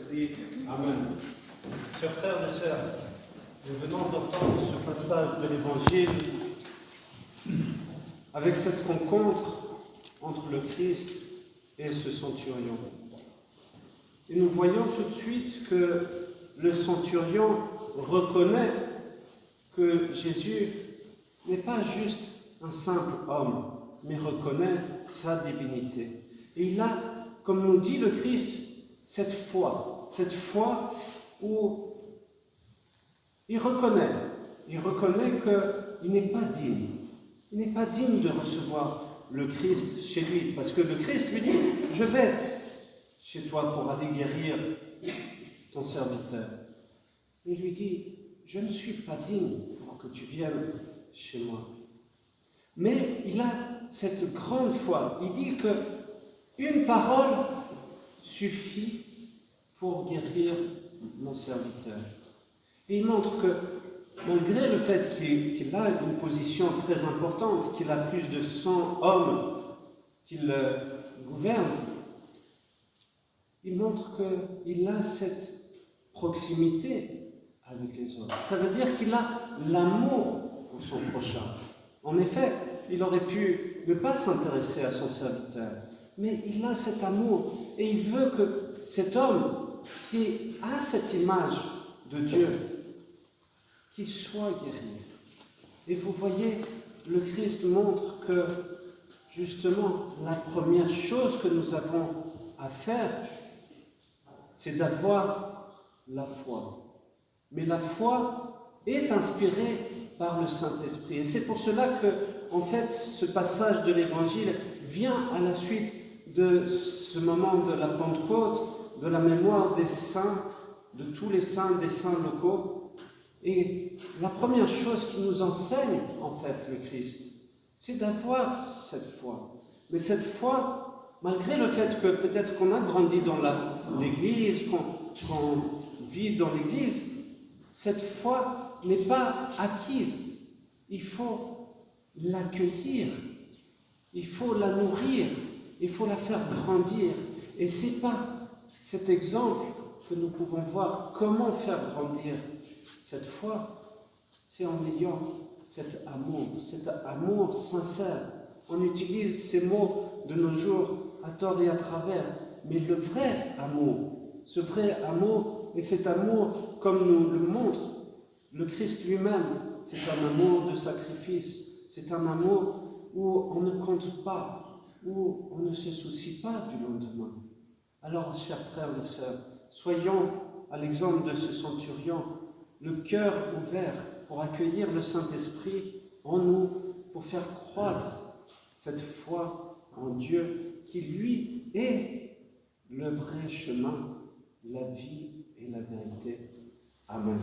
Saint-Esprit. Amen. Chers frères et sœurs, nous venons d'entendre ce passage de l'Évangile avec cette rencontre entre le Christ et ce centurion. Et nous voyons tout de suite que le centurion reconnaît que Jésus n'est pas juste un simple homme, mais reconnaît sa divinité. Et il a, comme nous dit le Christ, cette foi où il reconnaît qu'il n'est pas digne. Il n'est pas digne de recevoir le Christ chez lui, parce que le Christ lui dit « Je vais chez toi pour aller guérir ton serviteur. » Il lui dit « Je ne suis pas digne pour que tu viennes chez moi. » Mais il a cette grande foi. Il dit que une parole suffit pour guérir mon serviteur. Et il montre que malgré le fait qu'il a une position très importante, qu'il a plus de 100 hommes qu'il gouverne, il montre qu'il a cette proximité avec les autres. Ça veut dire qu'il a l'amour pour son prochain. En effet, il aurait pu ne pas s'intéresser à son serviteur, mais il a cet amour et il veut que cet homme qui a cette image de Dieu, qu'il soit guéri. Et vous voyez, le Christ montre que, justement, la première chose que nous avons à faire, c'est d'avoir la foi. Mais la foi est inspirée par le Saint-Esprit. Et c'est pour cela que, en fait, ce passage de l'Évangile vient à la suite de ce moment de la Pentecôte, de la mémoire des saints, de tous les saints, des saints locaux. Et la première chose qui nous enseigne, en fait, le Christ, c'est d'avoir cette foi. Mais cette foi, malgré le fait que peut-être qu'on a grandi dans l'Église, qu'on vit dans l'Église, cette foi n'est pas acquise. Il faut l'accueillir, il faut la nourrir, il faut la faire grandir. Et c'est par cet exemple que nous pouvons voir comment faire grandir cette foi, c'est en ayant cet amour sincère. On utilise ces mots de nos jours à tort et à travers, mais le vrai amour, ce vrai amour, et cet amour, comme nous le montre le Christ lui-même, c'est un amour de sacrifice, c'est un amour où on ne compte pas, où on ne se soucie pas du lendemain. Alors, chers frères et sœurs, soyons à l'exemple de ce centurion, le cœur ouvert pour accueillir le Saint-Esprit en nous, pour faire croître cette foi en Dieu qui, lui, est le vrai chemin, la vie et la vérité. Amen.